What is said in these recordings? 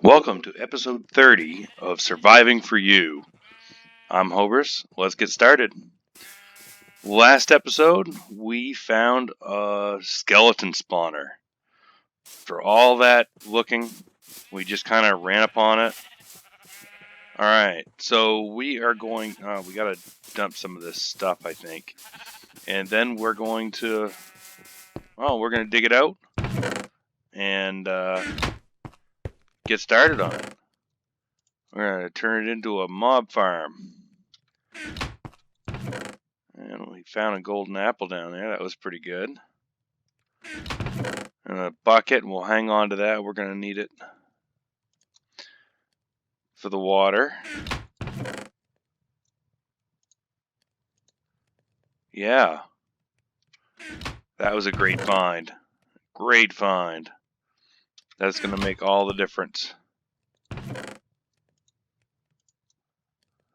Welcome to episode 30 of Surviving for You. I'm Hobers. Let's get started. Last episode, we found a skeleton spawner. For all that looking, we just kind of ran upon it. Alright, so we are going, we gotta dump some of this stuff, I think. And then we're going to, we're going to dig it out and get started on it. We're going to turn it into a mob farm. And we found a golden apple down there. That was pretty good. And a bucket, and we'll hang on to that. We're going to need it for the water. Yeah. That was a great find. Great find. That's going to make all the difference.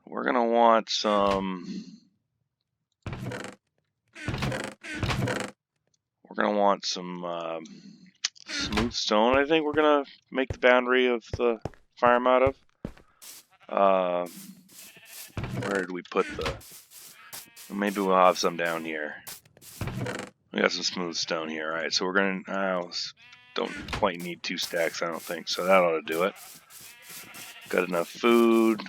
We're going to want some... smooth stone, I think we're going to make the boundary of the farm out of. Where did we put the... Maybe we'll have some down here. We got some smooth stone here. Alright, so we're going to... don't quite need 2 stacks, I don't think, so that ought to do it. Got enough food.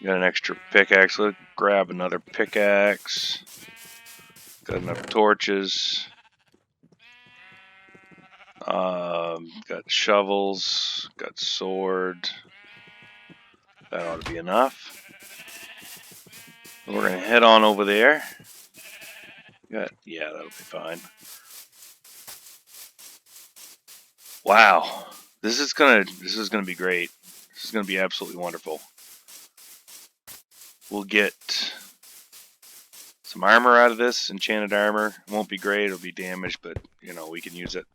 Got an extra pickaxe. Let's grab another pickaxe. Got enough torches. Got shovels. Got sword. That ought to be enough. We're gonna head on over there. Yeah, that'll be fine. Wow, this is gonna be great. This is gonna be absolutely wonderful. We'll get some armor out of this, enchanted armor. It won't be great, it'll be damaged, but you know, we can use it.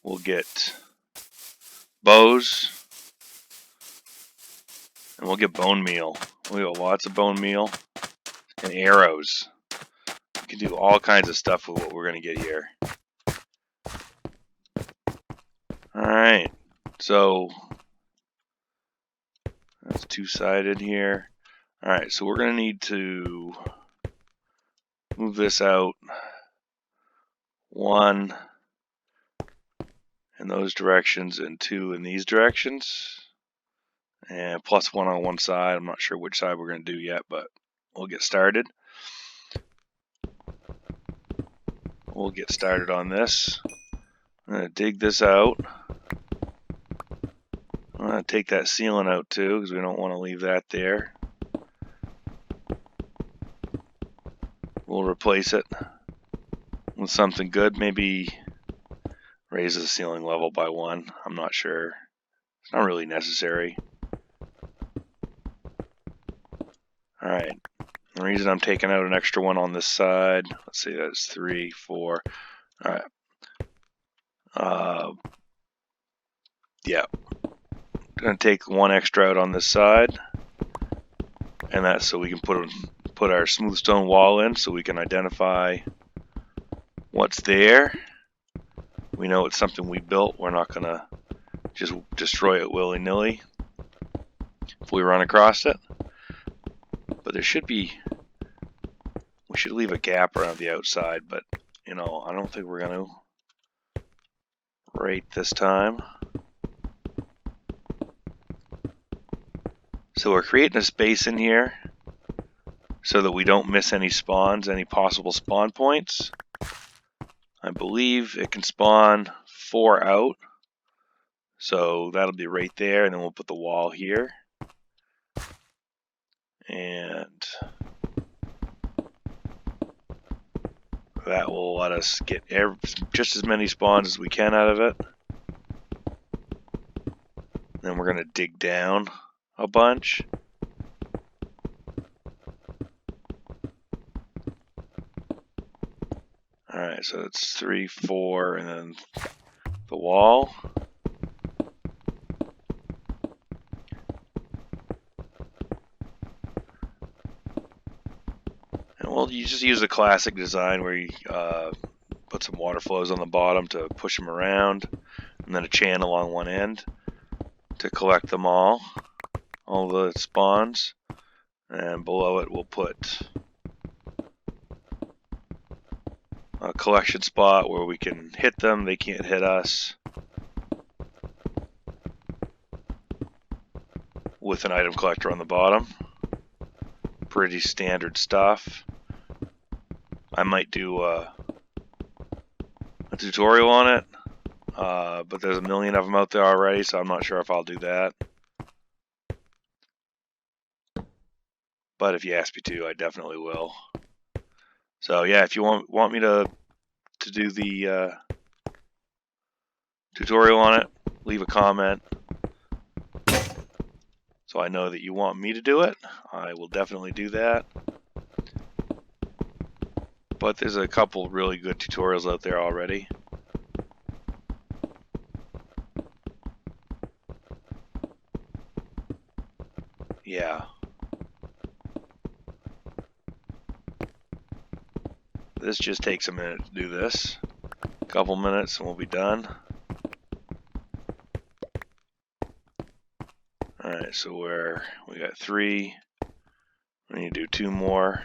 We'll get bows, and we'll get bone meal. We'll get lots of bone meal and arrows. We can do all kinds of stuff with what we're gonna get here. Alright, so that's 2-sided here. Alright, so we're going to need to move this out 1 in those directions and 2 in these directions. And plus 1 on one side. I'm not sure which side we're going to do yet, but we'll get started. We'll get started on this. I'm going to dig this out. I'm going to take that ceiling out too, because we don't want to leave that there. We'll replace it with something good. Maybe raise the ceiling level by 1. I'm not sure. It's not really necessary. Alright. The reason I'm taking out an extra one on this side, let's see, that's 3, 4. Alright. Yeah. Gonna take 1 extra out on this side. And that's so we can put our smooth stone wall in, so we can identify what's there. We know it's something we built. We're not gonna just destroy it willy-nilly if we run across it. But there should be, we should leave a gap around the outside, but you know, I don't think we're gonna right this time. So we're creating a space in here so that we don't miss any spawns, any possible spawn points. I believe it can spawn 4 out. So that'll be right there, and then we'll put the wall here. And that will let us get just as many spawns as we can out of it. Then we're going to dig down a bunch. Alright, so it's 3, 4, and then the wall. And we'll just use a classic design where you put some water flows on the bottom to push them around, and then a channel on one end. to collect them all the spawns, and below it we'll put a collection spot where we can hit them, they can't hit us, with an item collector on the bottom. Pretty standard stuff. I might do a tutorial on it, but there's a million of them out there already, so I'm not sure if I'll do that. But if you ask me to, I definitely will. So yeah, if you want me to do the tutorial on it, leave a comment so I know that you want me to do it. I will definitely do that. But there's a couple really good tutorials out there already. Yeah. This just takes a minute to do this. A couple minutes and we'll be done. Alright, so we got 3. We need to do 2 more.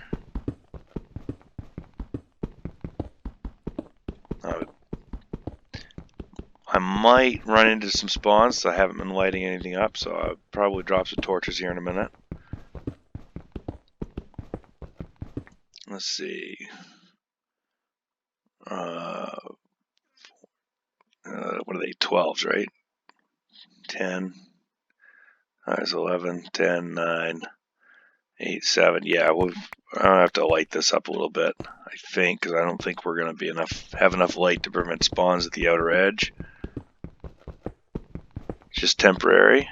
I might run into some spawns, so I haven't been lighting anything up, so I'll probably drop some torches here in a minute. Let's see. What are they? 12s, right? 10. There's 11, 10, 9, 8, 7. Yeah, I'll have to light this up a little bit, I think, because I don't think we're going to have enough light to prevent spawns at the outer edge. It's just temporary.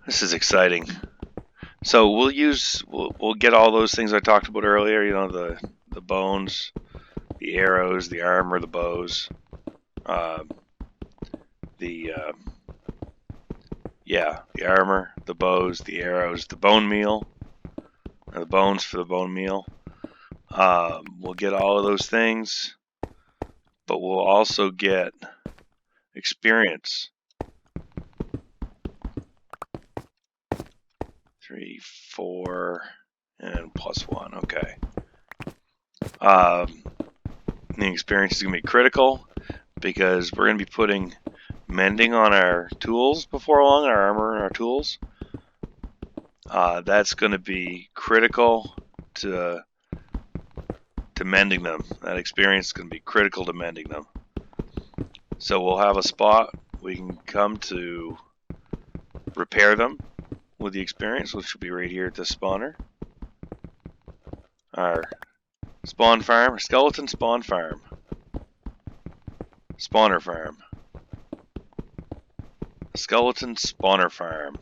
This is exciting. So we'll get all those things I talked about earlier, you know, the bones, the arrows, the armor, the bows, the armor, the bows, the arrows, the bone meal, the bones for the bone meal. We'll get all of those things, but we'll also get experience. 3, 4, and +1. Okay. The experience is going to be critical because we're going to be putting mending on our tools before long, our armor and our tools. That's going to be critical to mending them. That experience is going to be critical to mending them. So we'll have a spot we can come to repair them with the experience, which will be right here at the spawner. Our spawn farm, skeleton spawn farm. Spawner farm. Skeleton spawner farm.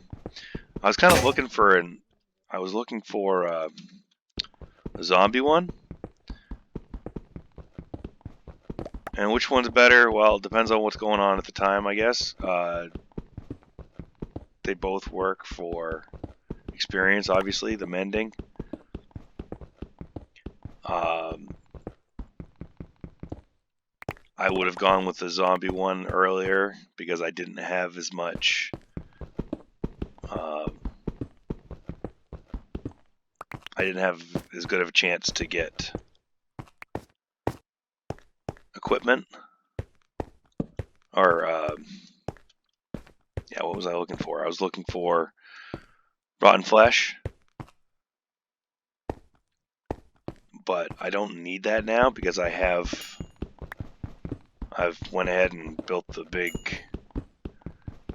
I was kind of looking for a zombie one. And which one's better? Well, it depends on what's going on at the time, I guess. They both work for experience, obviously, the mending. I would have gone with the zombie one earlier because I didn't have as much I didn't have as good of a chance to get equipment. Or yeah, what was I looking for? I was looking for rotten flesh. But I don't need that now because I've went ahead and built the big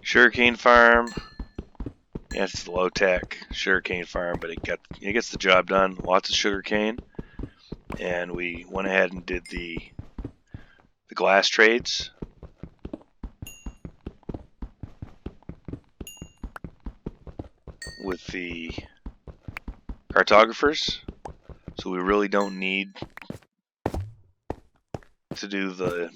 sugarcane farm. Yeah, it's the low-tech sugarcane farm, but it gets the job done. Lots of sugarcane, and we went ahead and did the glass trades. With the cartographers, so we really don't need to do the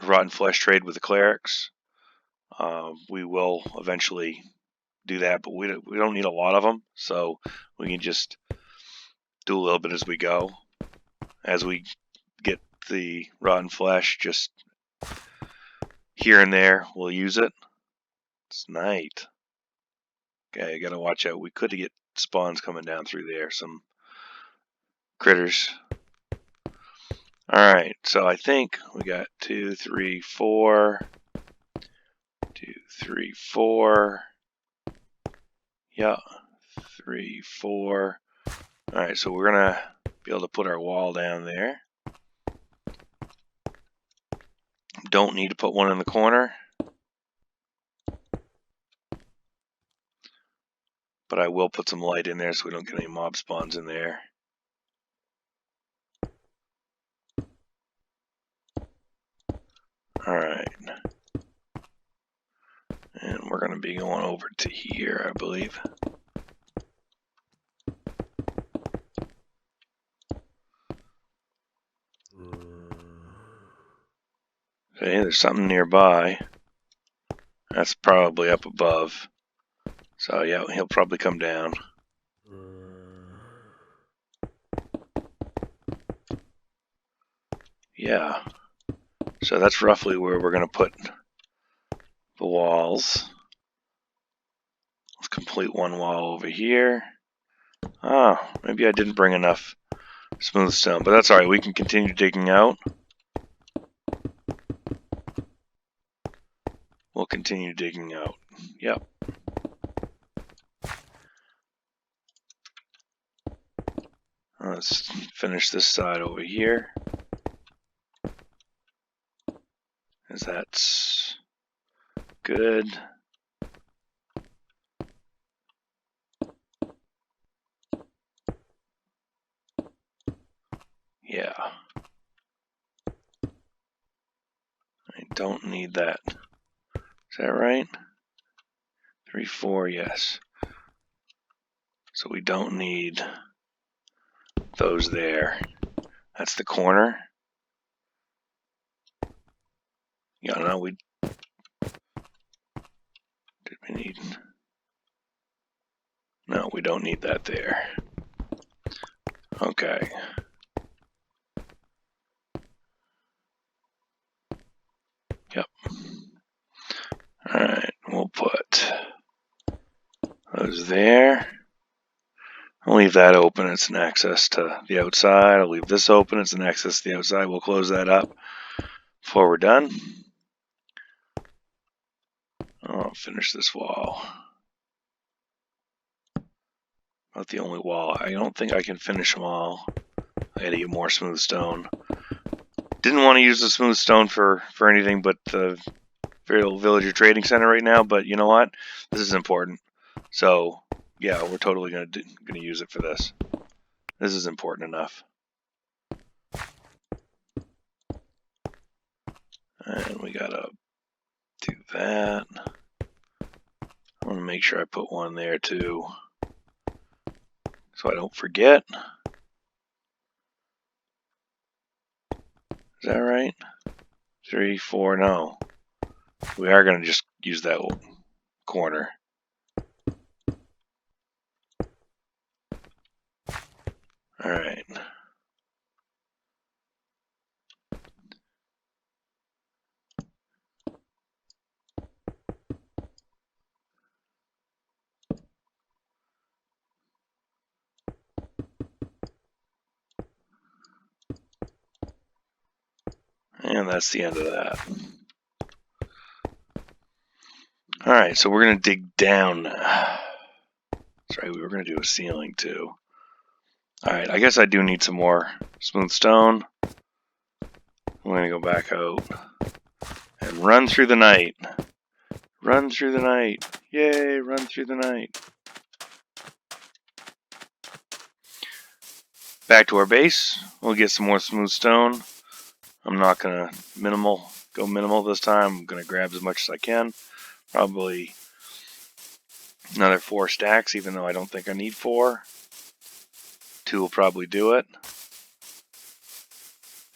rotten flesh trade with the clerics. We will eventually do that, but we don't need a lot of them, so we can just do a little bit as we go. As we get the rotten flesh, just here and there, we'll use it. It's night. Okay, I gotta watch out. We could get spawns coming down through there, some critters. Alright, so I think we got 2, 3, 4. 2, 3, 4. Yeah, 3, 4. Alright, so we're gonna be able to put our wall down there. Don't need to put one in the corner, but I will put some light in there so we don't get any mob spawns in there. Alright. And we're going to be going over to here, I believe. Okay, there's something nearby. That's probably up above. So yeah, he'll probably come down. Yeah. So that's roughly where we're going to put the walls. Let's complete one wall over here. Oh, maybe I didn't bring enough smooth stone, but that's alright. We can continue digging out. We'll continue digging out. Yep. Let's finish this side over here. As that's good. Yeah. I don't need that. Is that right? 3, 4, yes. So we don't need those there. That's the corner. Yeah, no, we need. No, we don't need that there. Okay. Yep. Alright, we'll put those there. I'll leave that open. It's an access to the outside. I'll leave this open. It's an access to the outside. We'll close that up before we're done. I'll finish this wall. Not the only wall. I don't think I can finish them all. I gotta get more smooth stone. Didn't want to use the smooth stone for anything but the villager trading center right now, but you know what? This is important. So yeah, we're totally gonna use it for this. This is important enough. And we gotta do that. I want to make sure I put one there too, so I don't forget. Is that right? 3, 4, no. We are gonna just use that corner. Alright. And that's the end of that. Alright, so we're going to dig down. That's right, we were going to do a ceiling too. Alright, I guess I do need some more smooth stone. I'm going to go back out and run through the night. Run through the night. Yay, run through the night. Back to our base. We'll get some more smooth stone. I'm not going to go minimal this time. I'm going to grab as much as I can. Probably another 4 stacks, even though I don't think I need 4. 2 will probably do it.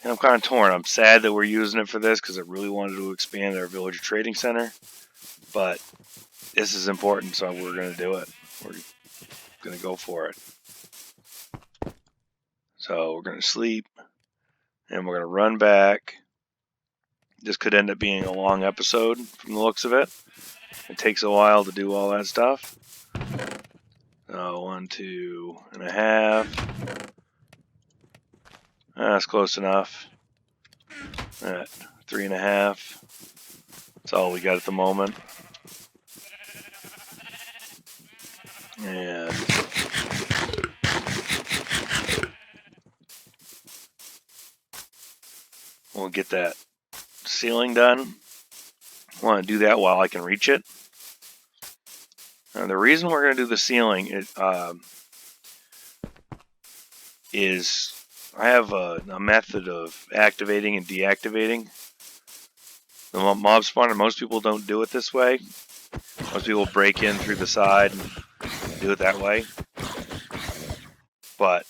And I'm kind of torn. I'm sad that we're using it for this because I really wanted to expand our villager trading center. but this is important, so we're going to do it. We're going to go for it. So we're going to sleep, and we're going to run back. This could end up being a long episode from the looks of it. It takes a while to do all that stuff. 1, 2.5. That's close enough. 3.5. That's all we got at the moment. And we'll get that ceiling done. I want to do that while I can reach it. Now, the reason we're going to do the ceiling is I have a method of activating and deactivating the mob spawner. Most people don't do it this way. Most people break in through the side and do it that way. But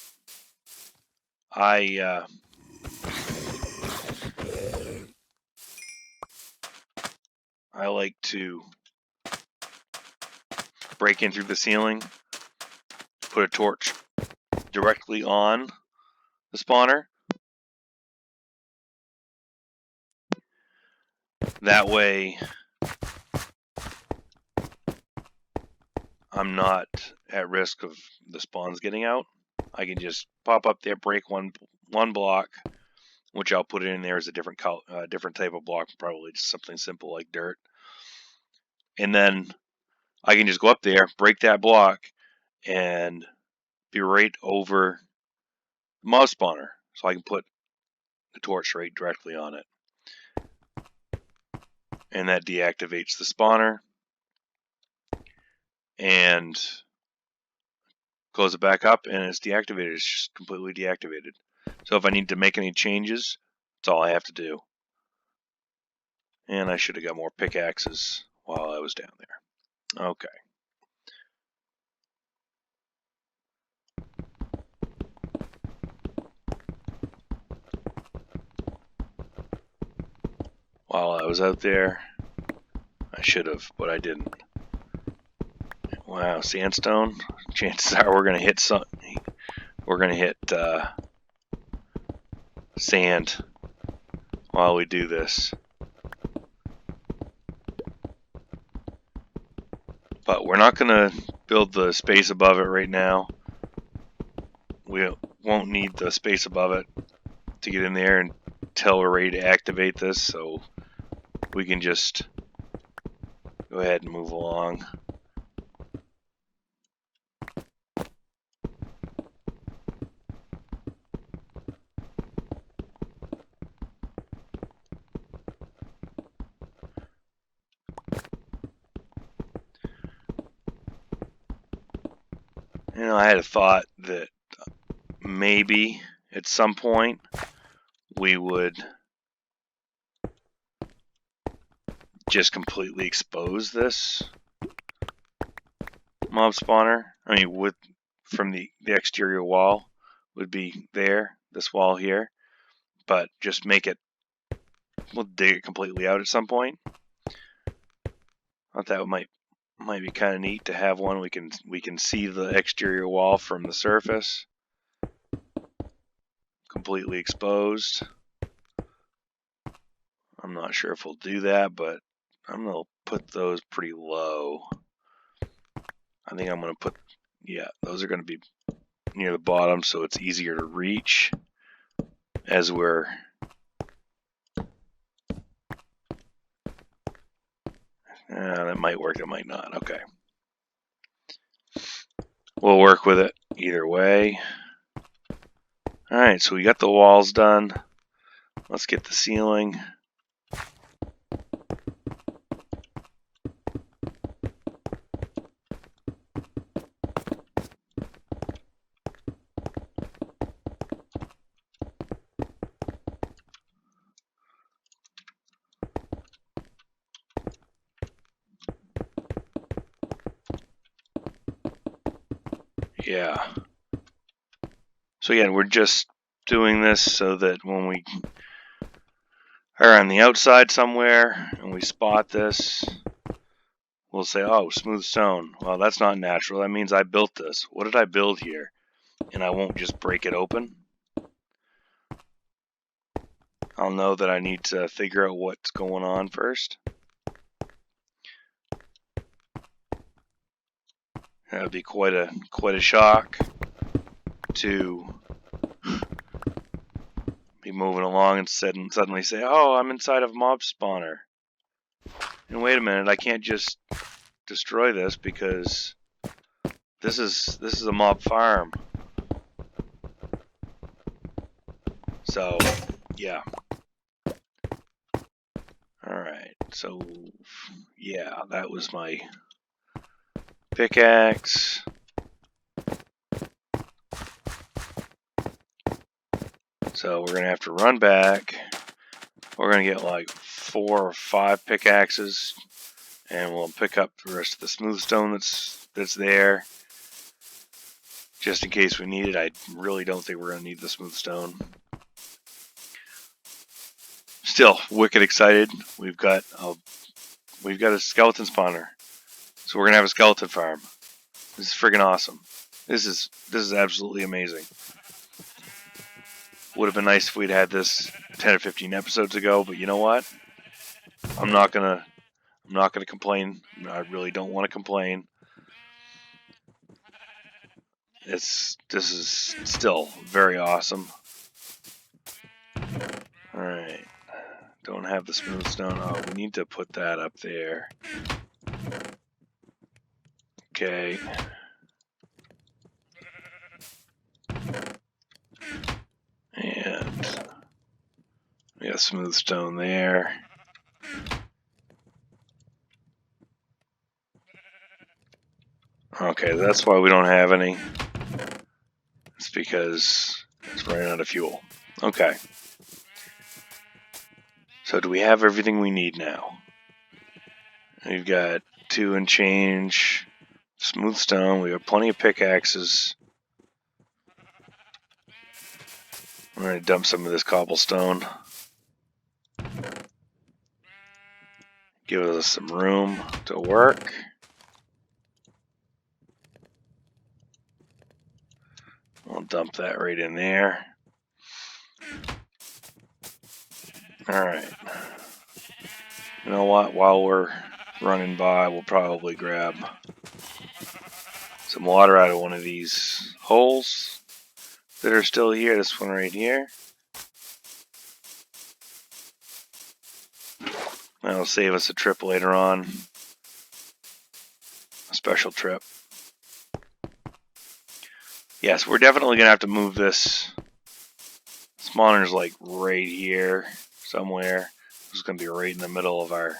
I like to break in through the ceiling, put a torch directly on the spawner. That way I'm not at risk of the spawns getting out. I can just pop up there, break one block, which I'll put in there as a different type of block, probably just something simple like dirt. And then I can just go up there, break that block, and be right over the mob spawner. So I can put the torch right directly on it. And that deactivates the spawner. And close it back up, and it's deactivated. It's just completely deactivated. So if I need to make any changes, that's all I have to do. And I should have got more pickaxes while I was down there. Okay. While I was out there, I should have, but I didn't. Wow, sandstone. Chances are we're gonna hit some. We're gonna hit sand while we do this. But we're not gonna build the space above it right now. We won't need the space above it to get in there until we're ready to activate this, so we can just go ahead and move along. You know, I had a thought that maybe at some point we would just completely expose this mob spawner. I mean, from the exterior wall would be there, this wall here, but just make it, we'll dig it completely out at some point. I thought that might be kind of neat to have one. We can see the exterior wall from the surface, completely exposed. I'm not sure if we'll do that, but I'm gonna put those pretty low. I think I'm gonna put, yeah, those are gonna be near the bottom, so it's easier to reach as we're that might work, it might not. Okay. We'll work with it either way. Alright, so we got the walls done. Let's get the ceiling. Yeah. So again, we're just doing this so that when we are on the outside somewhere and we spot this, we'll say, oh, smooth stone. Well, that's not natural. That means I built this. What did I build here? And I won't just break it open. I'll know that I need to figure out what's going on first. That would be quite a shock to be moving along and suddenly say, oh, I'm inside of a mob spawner. And wait a minute, I can't just destroy this because this is a mob farm. So, yeah. Alright, so, yeah, that was my pickaxe. So we're going to have to run back. We're going to get like 4 or 5 pickaxes, and we'll pick up the rest of the smooth stone that's there, just in case we need it. I really don't think we're going to need the smooth stone. Still, wicked excited. We've got a skeleton spawner, so we're going to have a skeleton farm. This is friggin' awesome. This is absolutely amazing. Would have been nice if we'd had this 10 or 15 episodes ago, but you know what? I'm not gonna complain. I really don't want to complain. This is still very awesome. Alright. Don't have the smooth stone. Oh, we need to put that up there. Okay. And we got smooth stone there. Okay, that's why we don't have any. It's because it's running out of fuel. Okay. So do we have everything we need now? We've got 2 and change smooth stone. We have plenty of pickaxes. I'm going to dump some of this cobblestone. Give us some room to work. I'll dump that right in there. Alright. You know what? While we're running by, we'll probably grab some water out of one of these holes that are still here. This one right here. That'll save us a trip later on. A special trip. Yes, we're definitely going to have to move this. Spawner's like right here somewhere. It's going to be right in the middle of our...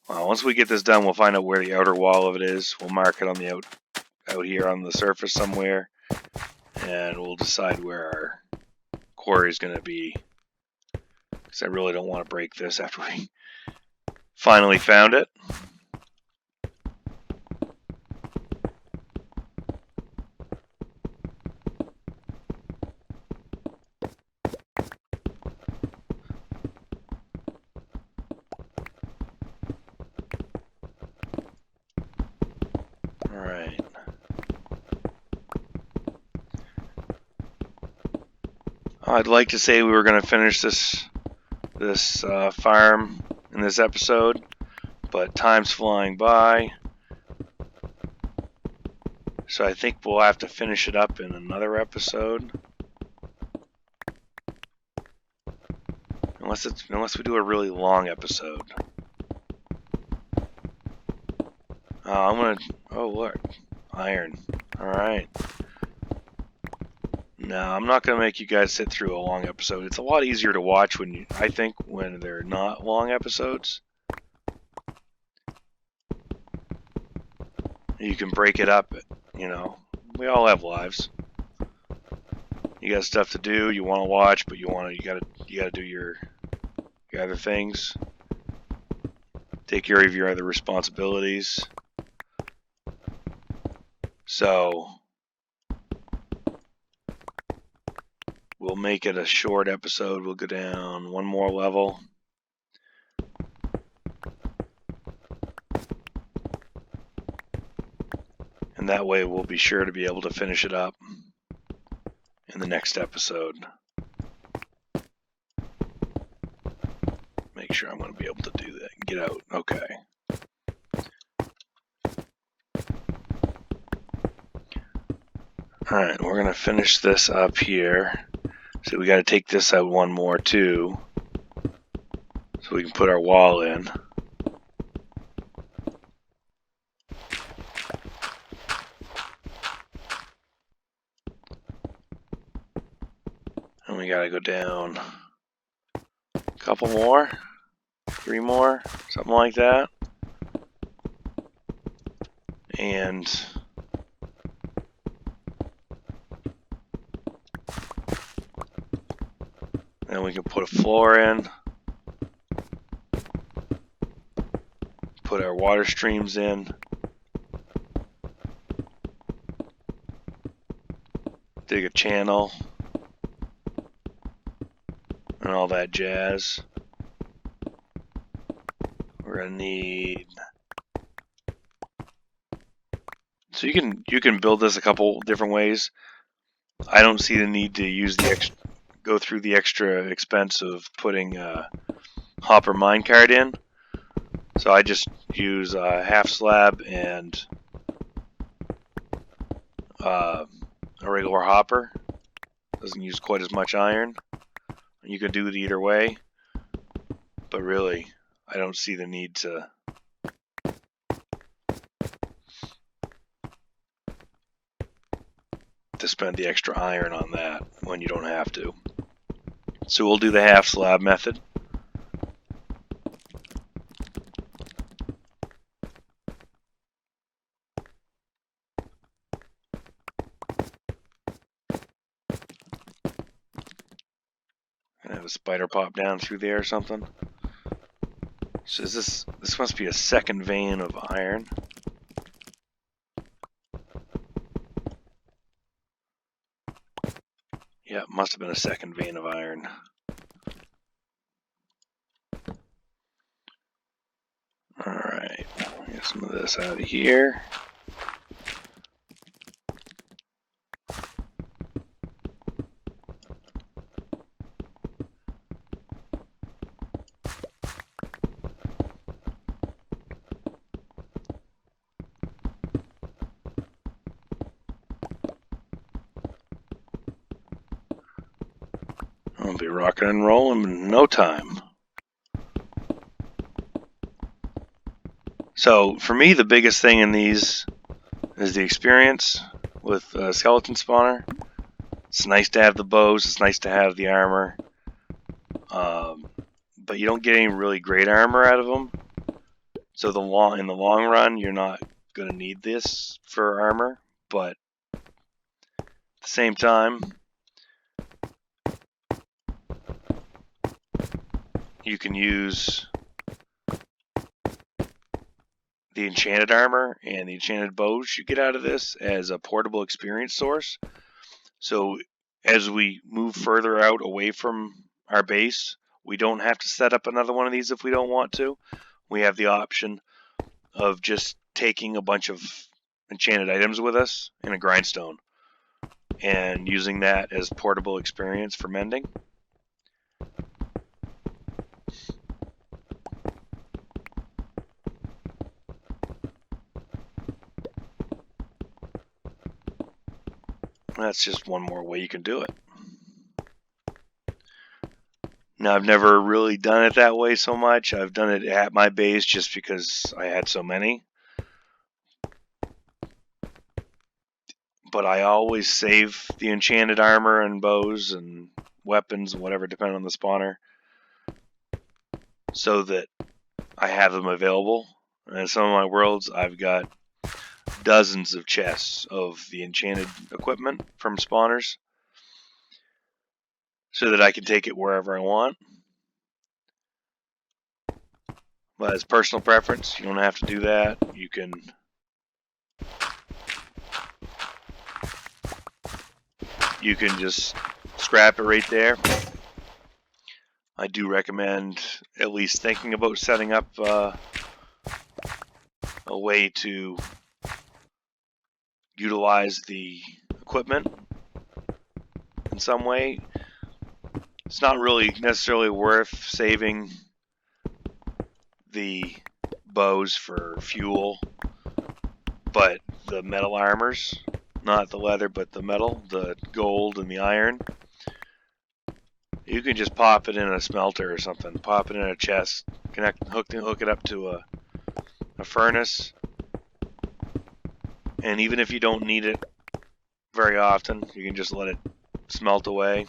Well, once we get this done, we'll find out where the outer wall of it is. We'll mark it on the out here on the surface somewhere. And we'll decide where our quarry is going to be. Because I really don't want to break this after we finally found it. Alright. I'd like to say we were going to finish this farm in this episode, but time's flying by. So I think we'll have to finish it up in another episode. Unless we do a really long episode. Oh look, iron. Alright. No, I'm not gonna make you guys sit through a long episode. It's a lot easier to watch I think when they're not long episodes. You can break it up, you know. We all have lives. You got stuff to do, you want to watch, but you gotta do your other things. Take care of your other responsibilities. So we'll make it a short episode. We'll go down one more level. And that way we'll be sure to be able to finish it up in the next episode. Make sure I'm going to be able to do that. Get out. Okay. Alright, we're going to finish this up here. So we got to take this out one more too, so we can put our wall in. And we got to go down a couple more, 3 more, something like that. And then we can put a floor in, put our water streams in, dig a channel, and all that jazz. We're gonna need. So you can build this a couple different ways. I don't see the need to use the go through the extra expense of putting a hopper minecart in. So I just use a half slab and a regular hopper. Doesn't use quite as much iron. You can do it either way, but really, I don't see the need to spend the extra iron on that when you don't have to. So we'll do the half slab method. And have a spider pop down through there or something. So is this must be a second vein of iron. Yeah, it must have been a second vein of iron. Alright, get some of this out of here. I'll be rocking and rolling in no time. So for me, the biggest thing in these is the experience with skeleton spawner. It's nice to have the bows. It's nice to have the armor. But you don't get any really great armor out of them. So in the long run, you're not going to need this for armor. But at the same time, you can use the enchanted armor and the enchanted bows you get out of this as a portable experience source. So as we move further out away from our base, we don't have to set up another one of these if we don't want to. We have the option of just taking a bunch of enchanted items with us in a grindstone and using that as portable experience for mending. That's just one more way you can do it. Now, I've never really done it that way so much. I've done it at my base just because I had so many. But I always save the enchanted armor and bows and weapons and whatever, depending on the spawner, so that I have them available. And in some of my worlds, I've got dozens of chests of the enchanted equipment from spawners, so that I can take it wherever I want. But as personal preference, you don't have to do that. You can just scrap it right there. I do recommend at least thinking about setting up a way to utilize the equipment in some way. It's not really necessarily worth saving the bows for fuel, but the metal armors, not the leather, but the metal, the gold and the iron, you can just pop it in a smelter or something, pop it in a chest, hook it up to a furnace, and even if you don't need it very often, you can just let it smelt away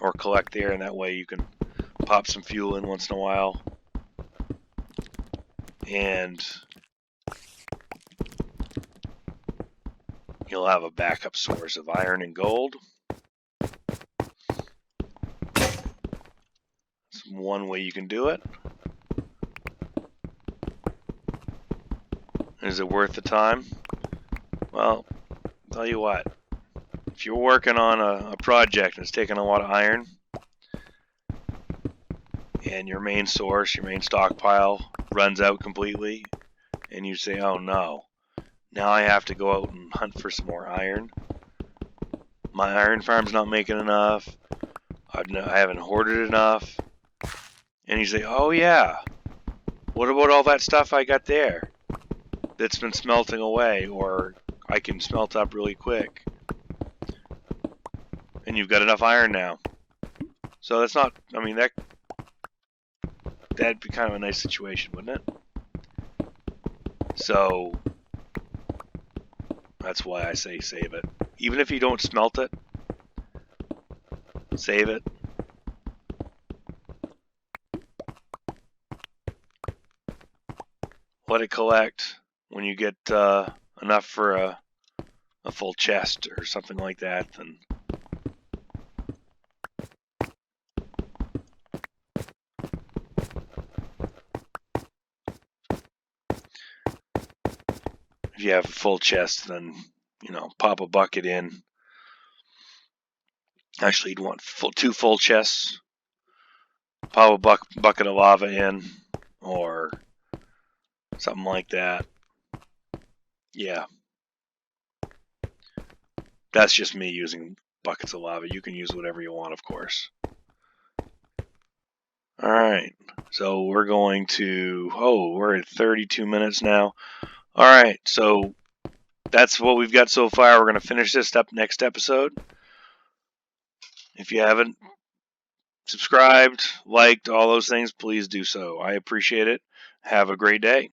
or collect there, and that way you can pop some fuel in once in a while, and you'll have a backup source of iron and gold. It's one way you can do it. Is it worth the time? Well, I'll tell you what. If you're working on a project and it's taking a lot of iron, and your main source, your main stockpile, runs out completely, and you say, oh no, now I have to go out and hunt for some more iron. My iron farm's not making enough. I haven't hoarded enough. And you say, oh yeah, what about all that stuff I got there that's been smelting away, or I can smelt up really quick? And you've got enough iron now. So that's not, I mean, that'd be kind of a nice situation, wouldn't it? So that's why I say save it. Even if you don't smelt it, save it. Let it collect. When you get enough for a full chest or something like that, then if you have a full chest, then pop a bucket in. Actually, you'd want two full chests. Pop a bucket of lava in, or something like that. Yeah. That's just me using buckets of lava. You can use whatever you want, of course. Alright, so we're going to, we're at 32 minutes now. Alright, so that's what we've got so far. We're going to finish this up next episode. If you haven't subscribed, liked, all those things, please do so. I appreciate it. Have a great day.